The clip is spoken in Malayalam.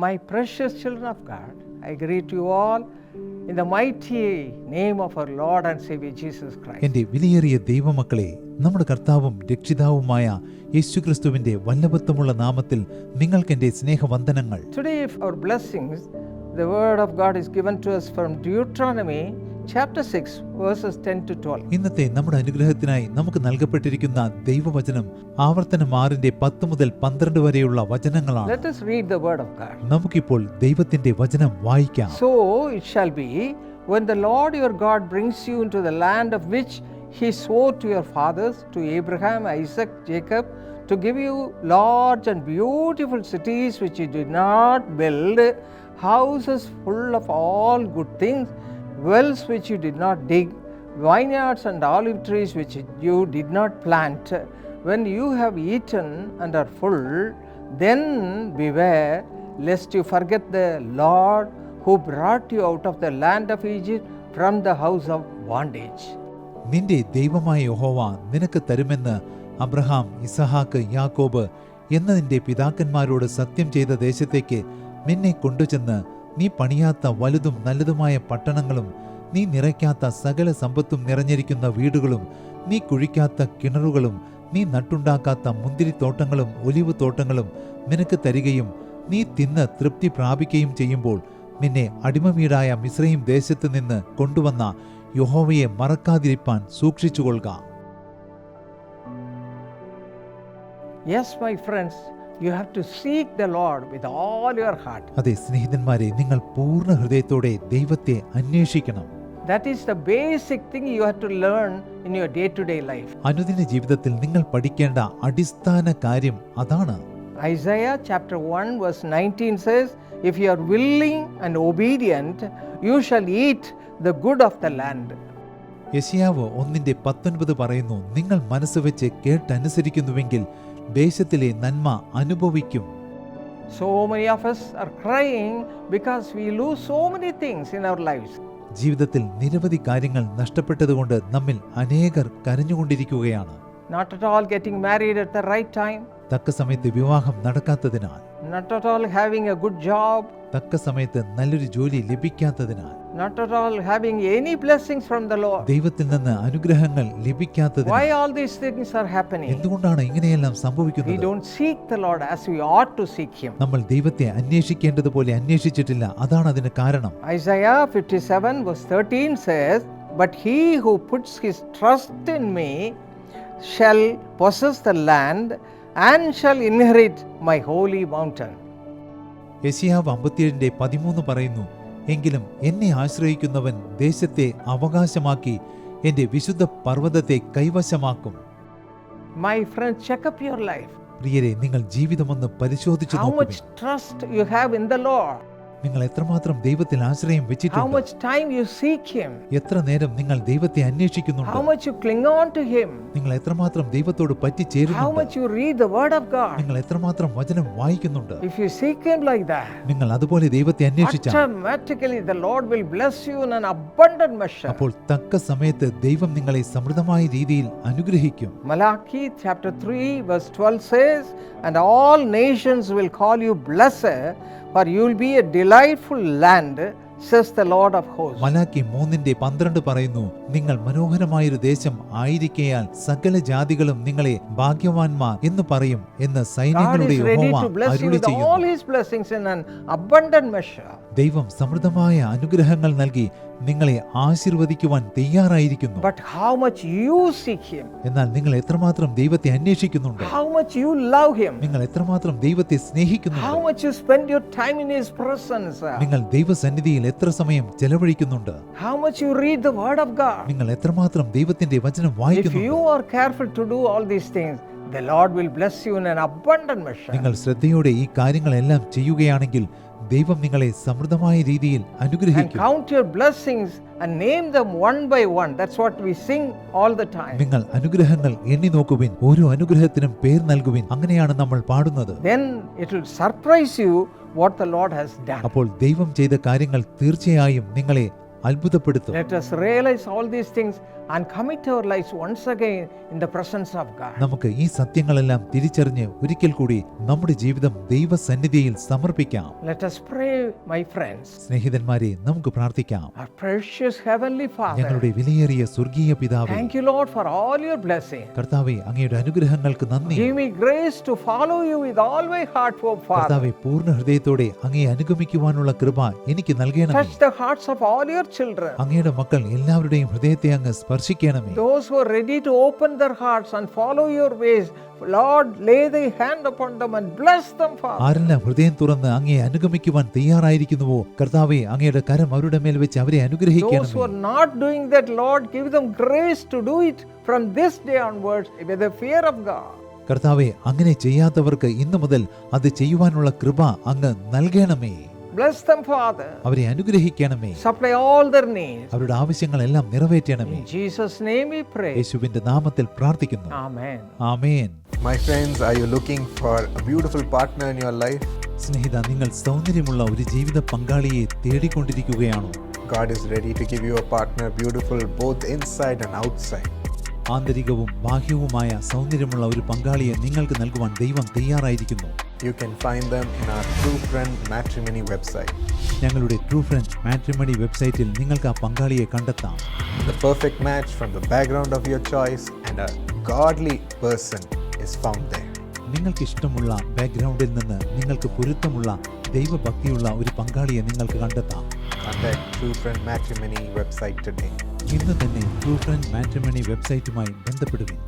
My precious children of God, I greet you all in the mighty name of our Lord and Savior Jesus Christ. എന്റെ വിലയേറിയ ദൈവമക്കളെ, നമ്മുടെ കർത്താവും രക്ഷിതാവുമായ യേശുക്രിസ്തുവിന്റെ വല്ലഭത്വമുള്ള നാമത്തിൽ നിങ്ങൾക്ക് എന്റെ സ്നേഹവന്ദനങ്ങൾ. Today our blessings, the word of God is given to us from Deuteronomy chapter 6 verses 10 to 12. ഇന്നത്തെ നമ്മുടെ അനുഗ്രഹത്തിനായി നമുക്ക് നൽകപ്പെട്ടിരിക്കുന്ന ദൈവവചനം ആവർത്തനം 6 10 മുതൽ 12 വരെയുള്ള വചനങ്ങളാണ്. Let us read the word of God. നമുക്കിപ്പോൾ ദൈവത്തിന്റെ വചനം വായിക്കാം. So it shall be, when the Lord your God brings you into the land of which he swore to your fathers, to Abraham, Isaac, Jacob, to give you large and beautiful cities which you did not build, houses full of all good things, wells which you did not dig, vineyards and olive trees which you did not plant. When you have eaten and are full, then beware lest you forget the Lord who brought you out of the land of Egypt from the house of bondage. നിന്റെ ദൈവമായ യഹോവ നിനക്ക് തരുമെന്ന് അബ്രഹാം, ഇസഹാക്ക്, യാക്കോബ് എന്ന നിന്റെ പിതാക്കന്മാരോട് സത്യം ചെയ്ത ദേശത്തേക്ക് നിന്നെ കൊണ്ടുചെന്ന് നീ പണിയാത്ത വലുതും നല്ലതുമായ പട്ടണങ്ങളും നീ നിറയ്ക്കാത്ത സകല സമ്പത്തും നിറഞ്ഞിരിക്കുന്ന വീടുകളും നീ കുഴിക്കാത്ത കിണറുകളും നീ നട്ടുണ്ടാക്കാത്ത മുന്തിരിത്തോട്ടങ്ങളും ഒലിവ് തോട്ടങ്ങളും നിനക്ക് തരികയും നീ തിന്ന് തൃപ്തി പ്രാപിക്കുകയും ചെയ്യുമ്പോൾ നിന്നെ അടിമവീടായ മിസ്രയീം ദേശത്ത് നിന്ന് കൊണ്ടുവന്ന യഹോവയെ മറക്കാതിരിപ്പാൻ സൂക്ഷിച്ചുകൊള്ളുക. Yes, my friends, you have to seek the Lord with all your heart. അതെ സ്നേഹിതന്മാരെ, നിങ്ങൾ പൂർണ്ണ ഹൃദയത്തോടെ ദൈവത്തെ അന്വേഷിക്കണം. That is the basic thing you have to learn in your day-to-day life. അനുദിന ജീവിതത്തിൽ നിങ്ങൾ പഠിക്കേണ്ട അടിസ്ഥാന കാര്യം അതാണ്. Isaiah chapter 1 verse 19 says, if you are willing and obedient, you shall eat the good of the land. യെശയ്യാവ് 1:19 പറയുന്നു, നിങ്ങൾ മനസ്സ് വെച്ച് കേട്ടനുസരിക്കുന്നുവെങ്കിൽ ദേശത്തിലെ നന്മ അനുഭവിക്കും. So many of us are crying because we lose so many things in our lives. ജീവിതത്തിൽ നിരവധി കാര്യങ്ങൾ നഷ്ടപ്പെട്ടതുകൊണ്ട് നമ്മിൽ അനേകർ കരഞ്ഞുകൊണ്ടിരിക്കുകയാണ്. Not at all getting married at the right time. തക്ക സമയത്ത് വിവാഹം നടക്കാത്തതിനാൽ. Not at all having a good job. തക്ക സമയത്ത് നല്ലൊരു ജോലി ലഭിക്കാത്തതിനാൽ. Not at all having any blessings from the Lord. ദൈവത്തിൽ നിന്ന് അനുഗ്രഹങ്ങൾ ലഭിക്കാത്തതിനാൽ. Why all these things are happening? എന്തുകൊണ്ടാണ് ഇങ്ങനെയെല്ലാം We സംഭവിക്കുന്നത്? don't seek the Lord as we ought to seek him. നമ്മൾ ദൈവത്തെ അന്വേഷിക്കേണ്ടതുപോലെ അന്വേഷിച്ചിട്ടില്ല. അതാണ് അതിന് കാരണം. Isaiah 57 verse 13 says, but he who puts his trust in me shall possess the land and shall inherit my holy mountain. യെശയ്യാവ് 57:13 പറയുന്നു, എങ്കിലും എന്നെ ആശ്രയിക്കുന്നവൻ ദേശത്തെ അവകാശമാക്കി എന്റെ വിശുദ്ധ പർവ്വതത്തെ കൈവശമാക്കും. My friend, check up your life. പ്രിയരെ, നിങ്ങൾ ജീവിതമൊന്ന് പരിശോധിച്ചു How നോക്കുക. much trust you have in the Lord? നിങ്ങൾ എത്രമാത്രം ദൈവത്തിൽ ആശ്രയം How വെച്ചിട്ടുണ്ട്? much time you seek him? എത്ര നേരം നിങ്ങൾ ദൈവത്തെ അന്വേഷിക്കുന്നുണ്ട്? How much you cling on to him? നിങ്ങൾ എത്രമാത്രം ദൈവത്തോട് How പറ്റിച്ചേരുന്നുണ്ട്? much you read the word of God? നിങ്ങൾ എത്രമാത്രം വചനം വായിക്കുന്നുണ്ട്? If you seek him like that, നിങ്ങൾ അതുപോലെ ദൈവത്തെ അന്വേഷിച്ചാൽ automatically the Lord will bless you in an abundant measure. അപ്പോൾ തക്ക സമയത്ത് ദൈവം നിങ്ങളെ സമൃദ്ധമായ രീതിയിൽ അനുഗ്രഹിക്കും. Malachi chapter 3 verse 12 says, and all nations will call you blessed, for you will be a delightful land, says the Lord of hosts. Malachi 3:12 പറയുന്നു, നിങ്ങൾ മനോഹരമായൊരു ദേശം ആയിരിക്കയാൽ സകല ജാതികളും നിങ്ങളെ ഭാഗ്യവാന്മാർ എന്ന് പറയും എന്ന് God സൈന്യങ്ങളുടെ is ready യഹോവ to bless you അരുളി with all ചെയ്യുന്നു. his blessings in an abundant measure. ദൈവം സമൃദ്ധമായ അനുഗ്രഹങ്ങൾ നൽകി നിങ്ങളെ ആശീർവദിക്കുവാൻ തയ്യാറായിരിക്കുന്നു. But how much you seek him, എന്നാൽ നിങ്ങൾ എത്രമാത്രം ദൈവത്തെ അന്വേഷിക്കുന്നുണ്ട്? how much you love him, നിങ്ങൾ എത്രമാത്രം ദൈവത്തെ how സ്നേഹിക്കുന്നുണ്ട്? much you spend your time in his presence, നിങ്ങൾ ദൈവസന്നിധിയിൽ എത്ര സമയം ചെലവഴിക്കുന്നുണ്ട്? how much you read the word of God. നിങ്ങൾ എത്രമാത്രം ദൈവത്തിന്റെ വചനം If വായിക്കുന്നുണ്ട്? you are careful to do all these things, the Lord will bless you in an abundant measure. നിങ്ങൾ ശ്രദ്ധയോടെ ഈ കാര്യങ്ങളെല്ലാം ചെയ്യുകയാണെങ്കിൽ ദൈവം നിങ്ങളെ സമൃദ്ധമായ രീതിയിൽ And അനുഗ്രഹിക്കും. count your blessings and name them one by one. That's what we sing all the time. നിങ്ങൾ അനുഗ്രഹങ്ങൾ എണ്ണി നോക്കുവിൻ, ഓരോ അനുഗ്രഹത്തിനും പേർ നൽകുവിൻ. അങ്ങനെയാണ് നമ്മൾ പാടുന്നത്. Then it will surprise you what the Lord has done. അപ്പോൾ ദൈവം ചെയ്ത കാര്യങ്ങൾ തീർച്ചയായും നിങ്ങളെ അത്ഭുതപ്പെടുത്തും. Let us realize all these things and commit our lives once again in the presence of God. നമുക്ക് ഈ സത്യങ്ങളെല്ലാം തിരിച്ചറിഞ്ഞ് ഒരിക്കൽ കൂടി നമ്മുടെ ജീവിതം ദൈവസന്നിധിയിൽ സമർപ്പിക്കാം. Let us pray, my friends. സ്നേഹിതന്മാരെ, നമുക്ക് പ്രാർത്ഥിക്കാം. Our precious heavenly Father, ഞങ്ങളുടെ വിലയേറിയ സ്വർഗീയ പിതാവേ, thank you, Lord, for all your blessings. കർത്താവേ, അങ്ങയുടെ അനുഗ്രഹങ്ങൾക്ക് നന്ദി. Give me grace to follow you with all my heart, oh Father. കർത്താവേ, പൂർണ്ണ ഹൃദയത്തോടെ അങ്ങയെ അനുഗമിക്കുവാനുള്ള കൃപ എനിക്ക് നൽകണമേ. Touch the hearts of all your children. അങ്ങയുടെ മക്കൾ എല്ലാവരുടെയും ഹൃദയത്തെ അങ്ങ് സ്പർശിക്കണമേ. Those who are ready to open their hearts and follow your ways, Lord, lay thy hand upon them and bless them, Father. ആരെല്ലാം ഹൃദയം തുറന്ന് അങ്ങയെ അനുഗമിക്കുവാൻ തയ്യാറായിരിക്കുന്നുവോ, കർത്താവേ, അങ്ങയുടെ കരം അവരുടെ മേൽ വെച്ച് അവരെ Those who അനുഗ്രഹിക്കണമേ. are not doing that, Lord, give them grace to do it from this day onwards with the fear of God. കർത്താവേ, അങ്ങനെ ചെയ്യാത്തവർക്ക് ഇന്നു മുതൽ അത് ചെയ്യുവാനുള്ള കൃപ അങ്ങ് നൽകണമേ. Bless them, Father. അവരെ അനുഗ്രഹിക്കണമേ. Supply all their needs. അവരുടെ ആവശ്യങ്ങളെല്ലാം നിറവേറ്റണമേ. In Jesus' name we pray. യേശുവിന്റെ നാമത്തിൽ പ്രാർത്ഥിക്കുന്നു. Amen. Amen. My friends, are you looking for a beautiful partner in your life? സ്നേഹിത, നിങ്ങൾ സൗന്ദര്യമുള്ള ഒരു ജീവിത പങ്കാളിയെ തേടിക്കൊണ്ടിരിക്കുകയാണോ? God is ready to give you a partner beautiful both inside and outside. ആന്തരികവും ബാഹ്യവുമായ സൗന്ദര്യമുള്ള ഒരു പങ്കാളിയെ നിങ്ങൾക്ക് നൽകുവാൻ ദൈവം തയ്യാറായിരിക്കുന്നു. You can find them in our True Friend Matrimony website. ഞങ്ങളുടെ ട്രൂ ഫ്രണ്ട് മാട്രിമണി വെബ്സൈറ്റിൽ നിങ്ങൾക്ക് ആ പങ്കാളിയെ കണ്ടെത്താം. The perfect match from the background of your choice and a godly person is found there. നിങ്ങൾക്ക് ഇഷ്ടമുള്ള ബാക്ക്ഗ്രൗണ്ടിൽ നിന്ന് നിങ്ങൾക്ക് പൊരുത്തമുള്ള ദൈവഭക്തിയുള്ള ഒരു പങ്കാളിയെ നിങ്ങൾക്ക് കണ്ടെത്താം. Contact True Friend Matrimony website today. ഇന്ന് തന്നെ ട്രൂ ഫ്രണ്ട് മാട്രിമണി വെബ്സൈറ്റുമായി ബന്ധപ്പെടുവിൻ.